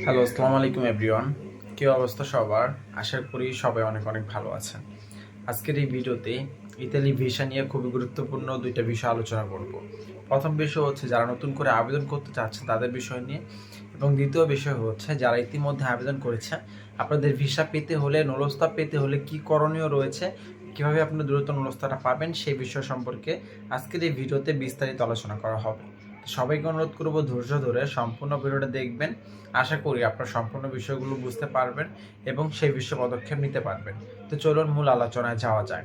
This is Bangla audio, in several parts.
হ্যালো, আসসালামু আলাইকুম এভরিওয়ান। কি অবস্থা সবার? আশা করি সবাই অনেক অনেক ভালো আছেন। আজকের এই ভিডিওতে ইতালি ভিসা নিয়ে খুবই গুরুত্বপূর্ণ দুইটা বিষয় আলোচনা করব। প্রথম বিষয় হচ্ছে যারা নতুন করে আবেদন করতে চাচ্ছে তাদের বিষয় নিয়ে, এবং দ্বিতীয় বিষয় হচ্ছে যারা ইতিমধ্যে আবেদন করেছে আপনাদের ভিসা পেতে হলে, নুলস্তা পেতে হলে কি করণীয় রয়েছে, কিভাবে আপনারা দ্রুত নুলস্তাটা পাবেন সেই বিষয় সম্পর্কে আজকের এই ভিডিওতে বিস্তারিত আলোচনা করা হবে। সবাইকে অনুরোধ করবো ধৈর্য ধরে সম্পূর্ণ ভিডিওটা দেখবেন। আশা করি আপনার সম্পূর্ণ বিষয়গুলো বুঝতে পারবেন এবং সেই বিষয়ে পদক্ষেপ নিতে পারবেন। তো চলুন মূল আলোচনায় যাওয়া যায়।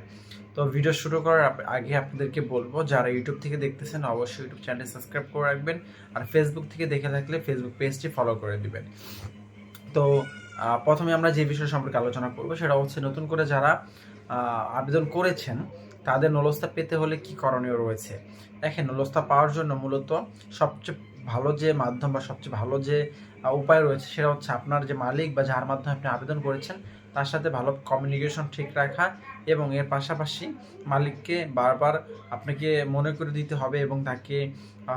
তো ভিডিও শুরু করার আগে আপনাদেরকে বলবো, যারা ইউটিউব থেকে দেখতেছেন অবশ্যই ইউটিউব চ্যানেল সাবস্ক্রাইব করে রাখবেন, আর ফেসবুক থেকে দেখে থাকলে ফেসবুক পেজটি ফলো করে দিবেন। তো প্রথমে আমরা যে বিষয় সম্পর্কে আলোচনা করব সেটা হচ্ছে নতুন করে যারা আবেদন করেছেন তাদের নুলস্তা পেতে হলে কি করণীয় রয়েছে। দেখেন, নুলস্তা পাওয়ার জন্য মূলত সবচেয়ে ভালো যে মাধ্যম বা সবচেয়ে ভালো যে উপায় রয়েছে সেটা হচ্ছে আপনার যে মালিক বা যার মাধ্যমে আপনি আবেদন করেছেন তার সাথে ভালো কমিউনিকেশন ঠিক রাখা, এবং এর পাশাপাশি মালিককে বারবার আপনাকে মনে করে দিতে হবে এবং তাকে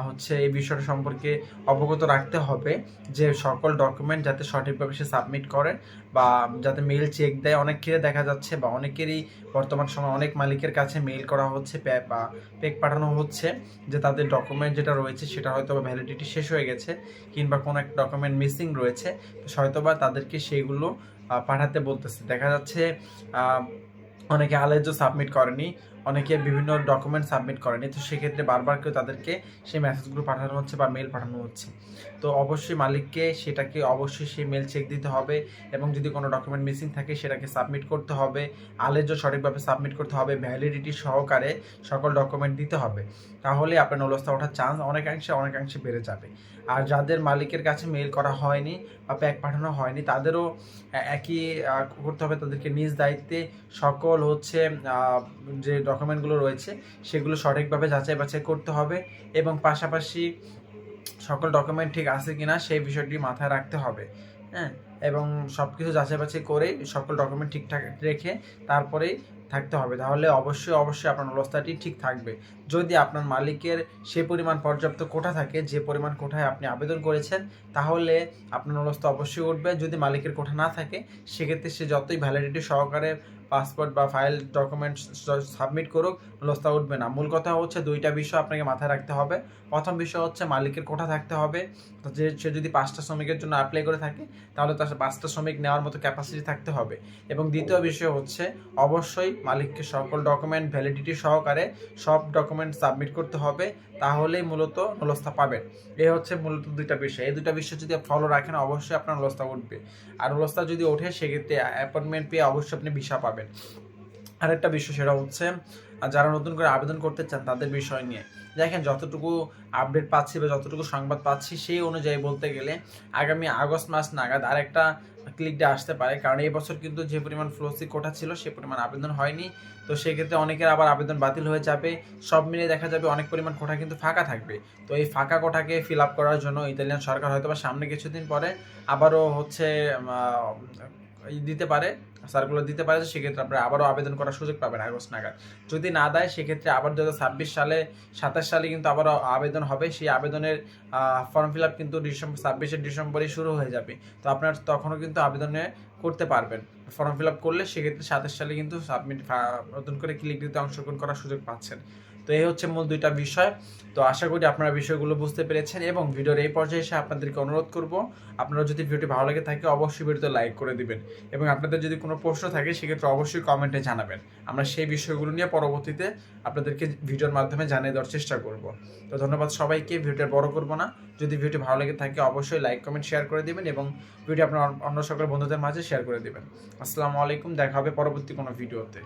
হচ্ছে এই বিষয়টা সম্পর্কে অবগত রাখতে হবে যে সকল ডকুমেন্ট যাতে সঠিকভাবে সে সাবমিট করে বা যাতে মেইল চেক দেয়। অনেকেরই দেখা যাচ্ছে বা অনেকেরই বর্তমান সময় অনেক মালিকের কাছে মেইল করা হচ্ছে বা পেক পাঠানো হচ্ছে যে তাদের ডকুমেন্ট যেটা রয়েছে সেটা হয়তো বা ভ্যালিডিটি শেষ হয়ে গেছে কিংবা কোনো একটা ডকুমেন্ট মিসিং রয়েছে, হয়তো বা তাদেরকে সেইগুলো পাঠাতে বলতেছে। দেখা যাচ্ছে অনেকে আলেজও সাবমিট করেনি, অনেকে বিভিন্ন ডকুমেন্ট সাবমিট করেনি, তো সেক্ষেত্রে বারবার কেউ তাদেরকে সেই মেসেজগুলো পাঠানো হচ্ছে বা মেল পাঠানো হচ্ছে। তো অবশ্যই মালিককে সেটাকে অবশ্যই সেই মেল চেক দিতে হবে, এবং যদি কোনো ডকুমেন্ট মিসিং থাকে সেটাকে সাবমিট করতে হবে, আলেজও সঠিকভাবে সাবমিট করতে হবে, ভ্যালিডিটি সহকারে সকল ডকুমেন্ট দিতে হবে। তাহলে আপনার নুলস্তা ওঠার চান্স অনেকাংশে বেড়ে যাবে। আর যাদের মালিকের কাছে মেল করা হয়নি বা প্যাক পাঠানো হয়নি তাদেরও একই করতে হবে, তাদেরকে নিজ দায়িত্বে সকল হচ্ছে যে ডকুমেন্টগুলো রয়েছে সেগুলো সঠিকভাবে যাচাই বাছাই করতে হবে, এবং পাশাপাশি সকল ডকুমেন্ট ঠিক আছে কিনা সেই বিষয়টি মাথায় রাখতে হবে। হ্যাঁ, এবং সব কিছু যাচাই বাছাই করে সকল ডকুমেন্ট ঠিকঠাক রেখে তারপরেই থাকতে হবে। তাহলে অবশ্যই আপনার নুলস্তাটি ঠিক থাকবে। যদি আপনার মালিকের সে পরিমাণ পর্যাপ্ত কোটা থাকে যে পরিমাণ কোটায় আপনি আবেদন করেছেন, তাহলে আপনার নুলস্তা অবশ্যই উঠবে। যদি মালিকের কোটা না থাকে সেক্ষেত্রে সে যতই ভ্যালিডিটি সহকারে পাসপোর্ট বা ফাইল ডকুমেন্টস সাবমিট করুক, নুলস্তা উঠবে না। মূল কথা হচ্ছে দুইটা বিষয় আপনাকে মাথায় রাখতে হবে। প্রথম বিষয় হচ্ছে মালিকের কোটা থাকতে হবে, যে সে যদি 5টা শ্রমিকের জন্য অ্যাপ্লাই করে থাকে তাহলে তার 5টা শ্রমিক নেওয়ার মতো ক্যাপাসিটি থাকতে হবে। এবং দ্বিতীয় বিষয় হচ্ছে অবশ্যই মালিককে সকল ডকুমেন্ট ভ্যালিডিটি সহকারে সব ডকুমেন্ট সাবমিট করতে হবে, তাহলেই মূলত নুলস্তা পাবেন। এই হচ্ছে মূলত দুইটা বিষয়। এই দুইটা বিষয় যদি ফলো রাখেন অবশ্যই আপনার নুলস্তা উঠবে। আর নুলস্তা যদি ওঠে সেক্ষেত্রে অ্যাপয়েন্টমেন্ট পেয়ে অবশ্যই আপনি ভিসা পাবেন। আরেকটা বিষয় সেটা হচ্ছে যারা নতুন করে আবেদন করতে চান তাদের বিষয় নিয়ে। দেখেন, যতটুকু আপডেট পাচ্ছি বা যতটুকু সংবাদ পাচ্ছি সেই অনুযায়ী বলতে গেলে আগামী আগস্ট মাস নাগাদ আরেকটা ক্লিক ডে আসতে পারে, কারণ এই বছর কিন্তু যে পরিমাণ ফ্লোসি কোটা ছিল সে পরিমাণ আবেদন হয়নি। তো সেক্ষেত্রে অনেকের আবার আবেদন বাতিল হয়ে যাবে। সব মিলিয়ে দেখা যাবে অনেক পরিমাণ কোটা কিন্তু ফাঁকা থাকবে। তো এই ফাঁকা কোটাকে ফিল আপ করার জন্য ইতালিয়ান সরকার হয়তো বা সামনে কিছুদিন পরে আবারও হচ্ছে দিতে পারে, সার্কুলার দিতে পারে, সেক্ষেত্রে আপনারা আবারও আবেদন করার সুযোগ পাবেন আগস্ট নাগাদ। যদি না দেয় সেক্ষেত্রে আবার 2026 সালে 27 সালে কিন্তু আবারও আবেদন হবে। সেই আবেদনের ফর্ম ফিল আপ কিন্তু 26 ডিসেম্বরেই শুরু হয়ে যাবে। তো আপনার তখনও কিন্তু আবেদনে করতে পারবেন। ফর্ম ফিল আপ করলে সেক্ষেত্রে 27 সালে কিন্তু নতুন করে ক্লিক দিতে অংশগ্রহণ করার সুযোগ পাচ্ছেন। তো এই হচ্ছে মূল দুইটা বিষয়। তো আশা করি আপনারা বিষয়গুলো বুঝতে পেরেছেন, এবং ভিডিওর এই পর্যায়ে এসে আপনাদেরকে অনুরোধ করব আপনারা যদি ভিডিওটি ভালো লাগে থাকে অবশ্যই ভিডিওতে লাইক করে দিবেন, এবং আপনাদের যদি কোনো প্রশ্ন থাকে সেক্ষেত্রে অবশ্যই কমেন্টে জানাবেন। আমরা সেই বিষয়গুলো নিয়ে পরবর্তীতে আপনাদেরকে ভিডিওর মাধ্যমে জানিয়ে দেওয়ার চেষ্টা করব। তো ধন্যবাদ সবাইকে, ভিডিওটা বড় করব না। যদি ভিডিও ভালো লাগে থাকে অবশ্যই লাইক কমেন্ট শেয়ার করে দিবেন, এবং ভিডিও আপনার অন্য সকল বন্ধুদের মাঝে শেয়ার করে দিবেন। আসসালামু আলাইকুম, দেখা হবে পরবর্তী কোনো ভিডিওতে।